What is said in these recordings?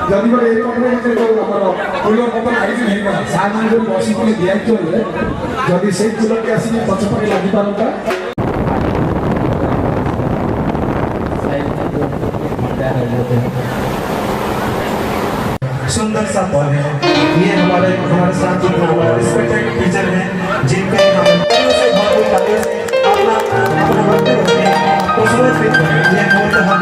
जदि गोटे कूलर पतर लगी सार मैंने जो बसिक दिखाई जदि से कूलर के आसिक पछपटे लगी पारता सुंदर सा पल है। ये हमारे साथ जो हमारे रिस्पेक्टेड टीचर हैं जिनके हम से भरपूर तालियों से अपना वक्तव्य रखते हैं तो समझ ये बहुत हम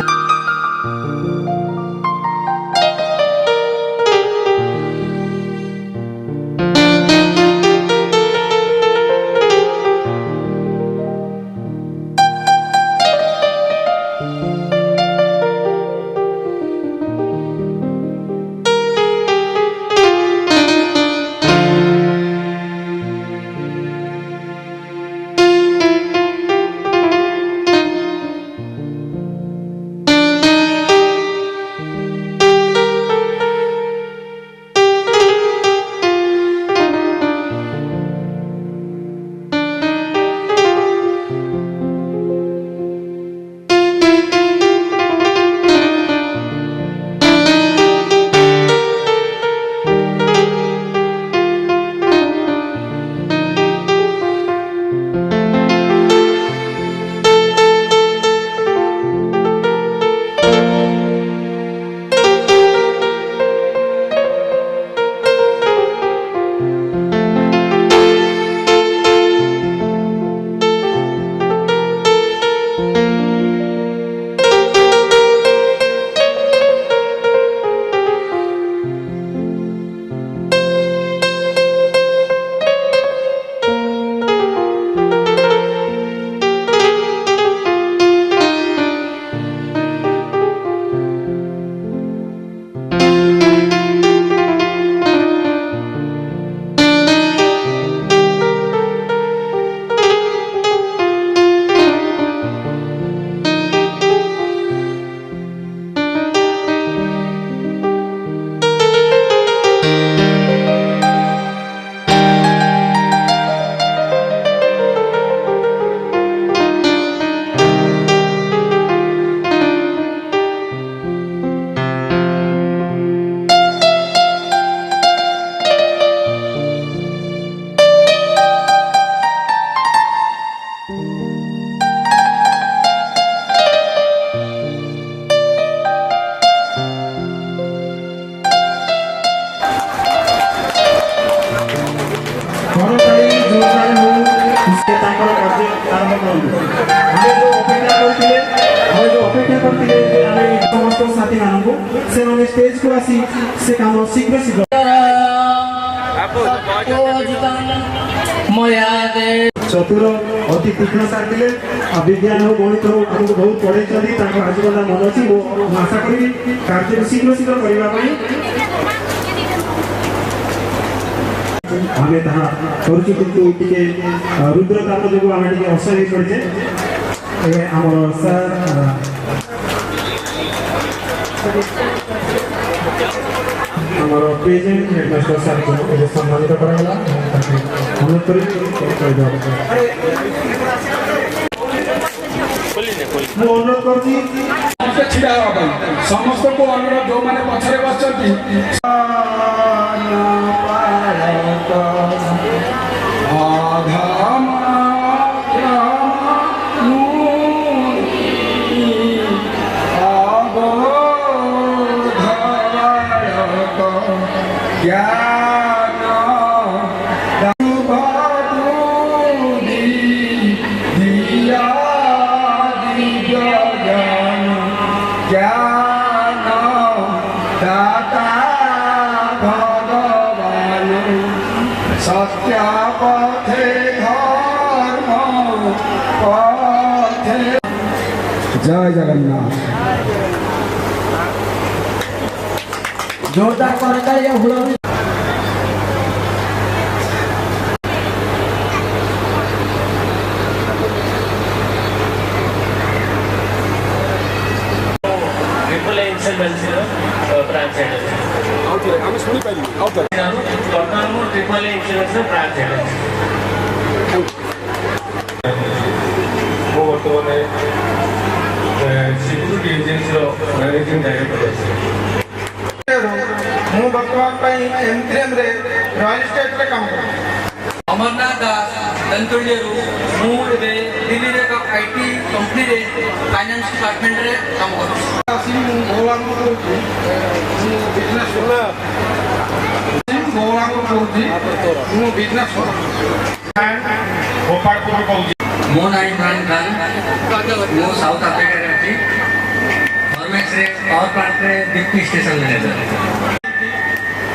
स्टेज को आसी से काम शीघ्र शीघ्र चतुर अति तीक्ष्ण सार थे विज्ञान हो गणित हो आमको बहुत पढ़े आजीवन मन अच्छी आशा करी कार्य शीघ्र शीघ्र करने आम करुटे रुद्रताप जो आम असह्य पड़े आम सर हमारा प्रेजेंट हेडमास्टर सर को सम्मानित कराला अनुरोध करी अनुरोध कर छिड़ा समस्त को अनुरोध जो मैंने पछरे बस जय जगन्नाथ जोरदार करताली हुलुरी ट्रिपल इंसल्वेंसी ब्रांच हेड आउटले हम सुनी पाइली आउट वर्तमान मो ट्रिपल इंसल्वेंसी ब्रांच हेड वो वर्तमान सिक्योरिटी एजेंसी मैनेजिंग डायरेक्टर ମୁଁ ବର୍ତ୍ତମାନ ଏମ୍ଟ୍ରେମ୍ରେ ରୟାଲ ଷ୍ଟେଟ୍ରେ କାମ କରୁଛି। अमरनाथ दास दंतोड़ियरू मुझे दिल्ली रे का आईटी कंपनी रे फाइनेंस डिपार्टमेंट रे काम करूँ। ଆସି ମୁଁ ଭଗବାନଙ୍କୁ କହୁଛି ମୁଁ ବିଜନେସ୍ ଭଗବାନଙ୍କୁ କହୁଛି ମୁଁ ବିଜନେସ୍ ଗୋପାଳପୁର କହୁଛି। मो ना इमरान खान मो साउथ अफ्रीका रे अछि गवर्नमेंट रे पावर प्लांट रे डिप्टी स्टेशन मैनेजर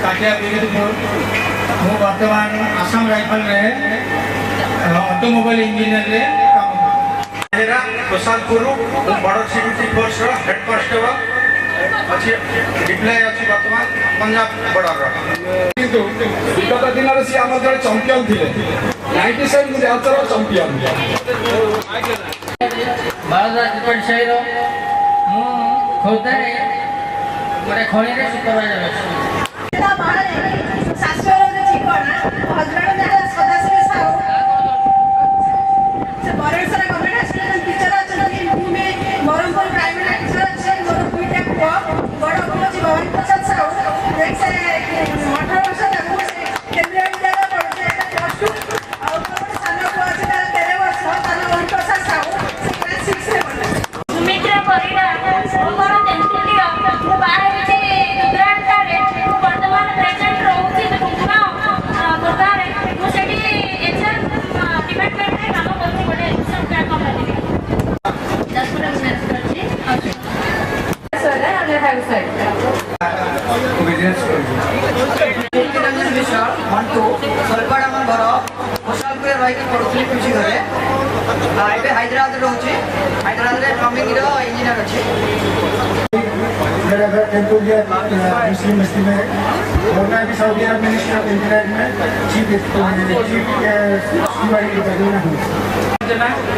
काटिया बिगड़पुर ମୁଁ ବର୍ତ୍ତମାନ ଆସାମ ରାଇଫଲରେ ଅଟୋମୋବାଇଲ ଇଞ୍ଜିନିୟରରେ କାମ କରୁଛି। ପ୍ରଶାନ୍ତପୁର ମୁଁ ବର୍ଡର ସିକ୍ୟୁରିଟି ଫୋର୍ସର ହେଡ୍ କନଷ୍ଟେବଲ ଅଛି ଡିପ୍ଲୟ ଅଛି ବର୍ତ୍ତମାନ ପଞ୍ଜାବ ବର୍ଡରର। କିନ୍ତୁ ବିଗତ ଦିନରେ ସିଏ ଆମର ଜଣେ ଚମ୍ପିୟନ ଥିଲେ 97 ମ୍ୟାଚର ଚମ୍ପିୟନ। ବାଳଦା ତ୍ରିପାଠୀ ସାହିର ମୁଁ ଖୋର୍ଦ୍ଧାରେ ଗୋଟେ ଖଣିରେ ସୁପରଭାଇଜର ଅଛି। हैदराबाद रोचे हैदराबाद प्लम्बिंग इंजीनियर अच्छे मुस्लिम मस्ती में होना भी Saudi Arab minister of engineering में चीफ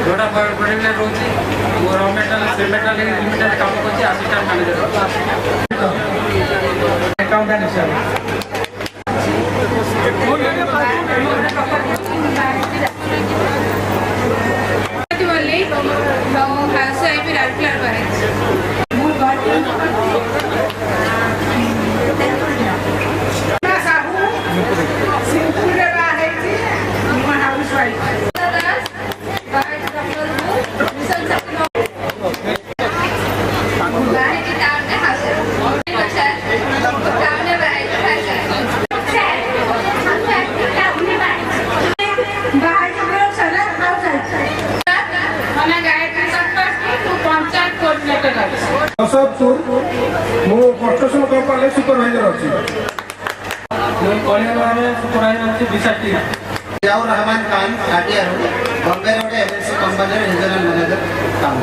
जोड़ा बड़े रोचे रॉ मेटल सिमेंटल लिमिटेड काम करछि असिस्टेंट मैनेजर अकाउंटेंट सर ମୁଁ କଷ୍ଟସନ କମ୍ପାନୀରେ ସୁପରଭାଇଜର ଅଛି। ମୁଁ କଳିଆରେ ସୁପରଭାଇଜର ଅଛି ବିଶାଟି जियाउर रहमान खान काटिया Bombay road MNC company regional manager काम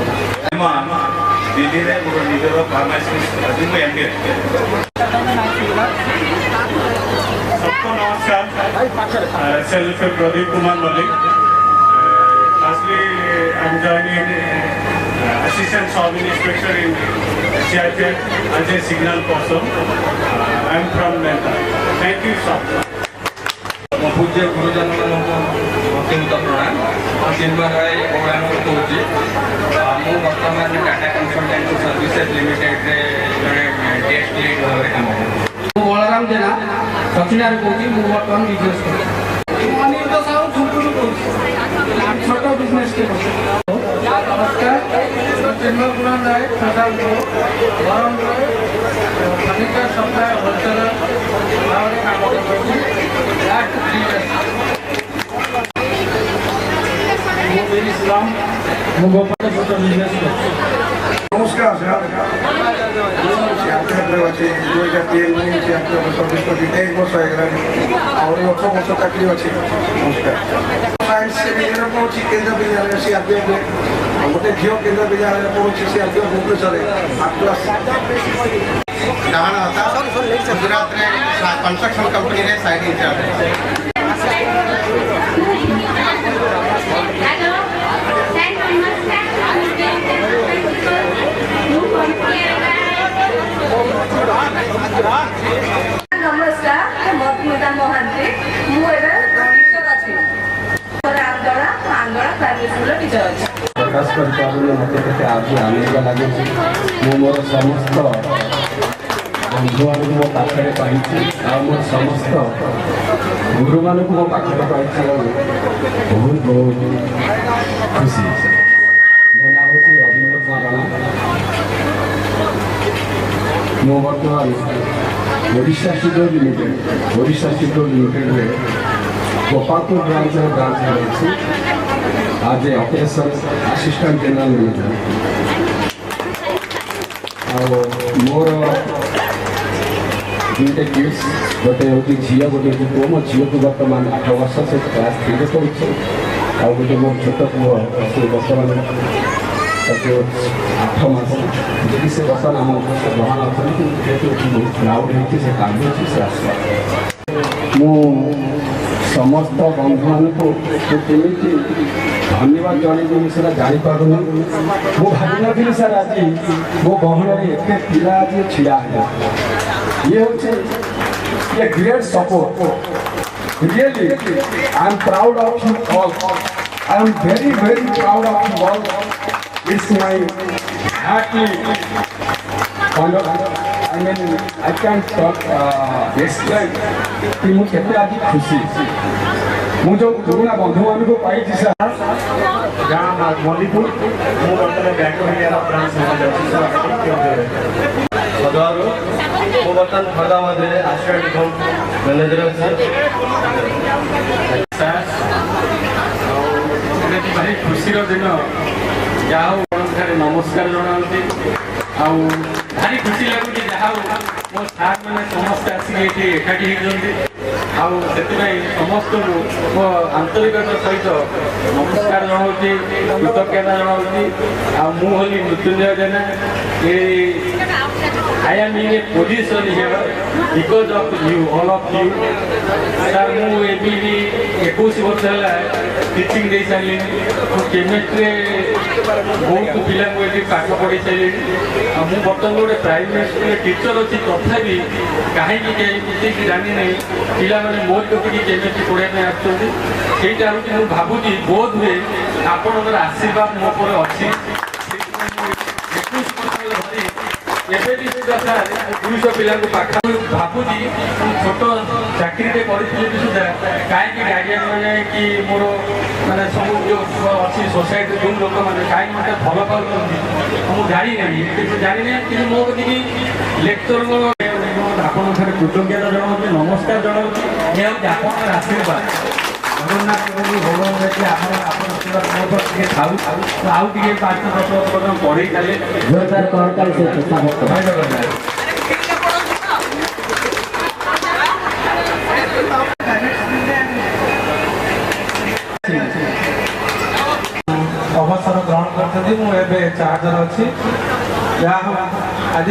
दिल्ली रे मोर निजर फार्मासिस्ट अभी मैं एमडी सबको नमस्कार self Pradeep Kumar Malik Lastly, I'm joining Assistant Sub Inspector in CIPF as a signal person. I'm from Mehta. Thank you so much. ମୋ ପୂଜ୍ୟ ଗୁରୁଜନମାନଙ୍କୁ ଅତ୍ୟନ୍ତ ପ୍ରଣାମ। ମୁଁ ଚିନ୍ମୟ ରାୟ କହୁଛି ମୁଁ ବର୍ତ୍ତମାନ ଟାଟା କନସଲଟାଣ୍ଟ ସର୍ଭିସେସ୍ ଲିମିଟେଡ଼ରେ ଜଣେ ଡେସ୍କ ଲିଡ୍ ଭାବରେ କାମ କରୁଛି। ମୁଁ ବଳରାମ ଜେନା ସଚିନାରେ କହୁଛି ମୁଁ ବର୍ତ୍ତମାନ ବିଜନେସ୍ କରୁଛି। ଅନିରୁଦ୍ଧ ସାହୁ ଝୁଣ୍ଟୁରୁ କହୁଛି ଛୋଟ ବିଜନେସ୍ କରୁଛି। ନମସ୍କାର ଚିନ୍ମୟ କୁମାର ରାୟ ପ୍ରଶାନ୍ତପୁର ବ୍ରହ୍ମପୁର ଫର୍ଣ୍ଣିଚର ସପ୍ଲାଏ ହୋଲସେଲର ଭାବରେ କାମ କରୁଛି। ମୁଁ ଗୋପାଳ ଛୋଟ ବିଜନେସ୍ କରୁଛି। नमस्कार सर अच्छे 2003 में सर्विस कर 1 वर्ष हो और 8 वर्ष चाकरी अच्छी। नमस्कार साइंस पढ़ुची केन्द्र विद्यालय सीआरपीएफ गोटे झील केन्द्र विद्यालय पढ़ुची सीआरपीएफ भुवनेश्वर 8 क्लास गुजरात में कंस्ट्रक्शन कंपनी रे साइड इंचार्ज नमस्कार मधुमिता महांती मुझे टीचर अच्छी आंदोलन प्राइमरी स्कूल टीचर अच्छी प्रकाश कर मत आज आने लगे ମୁଁ ମୋର ସମସ୍ତ ବନ୍ଧୁମାନଙ୍କୁ ମୋ ପାଖରେ ପାଇଛି ଆଉ ମୋର ସମସ୍ତ ଗୁରୁମାନଙ୍କୁ ମୋ ପାଖରେ ପାଇଛି ଆଉ ବହୁତ ବହୁତ ଖୁସି। ମୋ ନାଁ ହେଉଛି ରବୀନ୍ଦ୍ର ମହାରଣା। ମୁଁ ବର୍ତ୍ତମାନ ଓଡ଼ିଶା ଷ୍ଟୁଡିଓ ଲିମିଟେଡ଼ରେ ଗୋପାଳପୁର ବ୍ରାଞ୍ଚରେ ଅଛି आज ए ऑपरेशन असिस्टेंट जनरल मैनेजर। मोर दुईटा किड्स गोटे हूँ झी गोटे हूँ पुओ। मो झील को बर्तमान 8 वर्ष से क्लास 3 पढ़ुचे। गोटे मो छोट पुओ से बर्तमान 8 मास से बर्तमान आम ग्रहण अच्छी बहुत प्राउड होती से कामी से आस मु समस्त बंधु मानक केमी धन्यवाद जनइबी सेटा जापर मुझे भावी नी सर आज मो गहन एत पिला आज छिड़ा ये हूँ great support really I am proud of you all. I am very very proud of you all. It's my heartly I mean I can't talk explain कि मुझे केते आज खुशी मु जो पुराना बंधु मान को पाई सर गाँव मल्लीपुर मु बर्तमान बैंक ऑफ इंडिया ब्रांच हजारो मु बर्तमान खर्दा मध्य असिस्टेंट अकाउंट मैनेजर अच्छे भारी खुशी दिन जहाँ नमस्कार जनाती भारी खुशी लगुच जहाँ मो सार मैंने समस्ते आसिक एकाठी होती समस्त मो आंतरिकता सहित नमस्कार जनाऊँगी कृतज्ञता जनाऊँगी। मुझे मृत्युंजय जेना I am in a position here because of you, all of you. Sir, ମୁଁ ଏବେ 21 ବର୍ଷ ହେଲା ଟିଚିଂ ଦେଇ ସାରିଲିଣି। ମୁଁ କେମିଷ୍ଟ୍ରି ବହୁତ ପିଲାଙ୍କୁ ଏଠି ପାଠ ପଢ଼େଇ ସାରିଲିଣି। ମୁଁ ବର୍ତ୍ତମାନ ଗୋଟେ ପ୍ରାଇମେରୀ ସ୍କୁଲରେ ଟିଚର ଅଛି ତଥାପି କାହିଁକି କିଛି ଜାଣିନାହିଁ ପିଲାମାନେ ମୋ ଟୋକିକି କେମିଷ୍ଟ୍ରି ପଢ଼ିବା ପାଇଁ ଆସୁଛନ୍ତି। ସେଇଟା ହେଉଛି ମୁଁ ଭାବୁଛି ବୋଧ ହୁଏ ଆପଣଙ୍କର ଆଶୀର୍ବାଦ ମୋ ଉପରେ ଅଛି। ଏବେ ବି ସୁଦ୍ଧା ସାର୍ 200 ପିଲାଙ୍କୁ ପାଖ ଭାବୁଛି ଛୋଟ ଚାକିରିଟେ କରିଥିଲି ବି ସୁଦ୍ଧା କାହିଁକି ଗାର୍ଡ଼ିଆନ୍ ମାନେ କି ମୋର ମାନେ ସବୁ ଯେଉଁ ଅଛି ସୋସାଇଟି ଯେଉଁ ଲୋକମାନେ କାହିଁକି ମୋତେ ଭଲ ପାଉଛନ୍ତି ମୁଁ ଜାଣିନାହିଁ କିନ୍ତୁ କିନ୍ତୁ ମୋ କତିକି ଲେକ୍ଚରଙ୍କ ଆପଣଙ୍କ ଠାରେ କୃତଜ୍ଞତା ଜଣାଉଛି ନମସ୍କାର ଜଣାଉଛି। ଏ ହେଉଛି ଆପଣଙ୍କର ଆଶୀର୍ବାଦ। ଜଗନ୍ନାଥ ଭଗବାନ ଯଦି ଆପଣ ଟିକେ ଥାଉ ଆଉ ଟିକେ 5-10 ବର୍ଷ ପର୍ଯ୍ୟନ୍ତ ପଢ଼େଇ ଚାଲେ अवसर ग्रहण करते मुझे चार्जर अच्छी जहाँ आज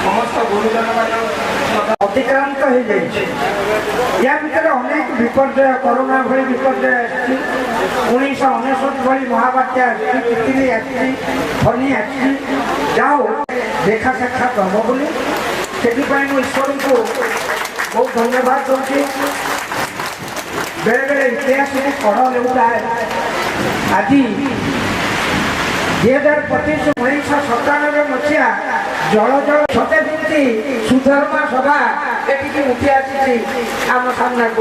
समस्त गुरुजन अतिक्रांत हो जाए या भितर अनेक विपर्य कोरोना भली विपर्य 1999 भली महाबात्या तितली फनी जाओ देखा साक्षात हम बोली से ईश्वर को बहुत धन्यवाद दूसरी। बेले बेले इतिहास को कड़ लेता है आज 2025 1997 मसीहा जल जल सते जमी सुधर्मा सभा ये उठी आसी आम सामना को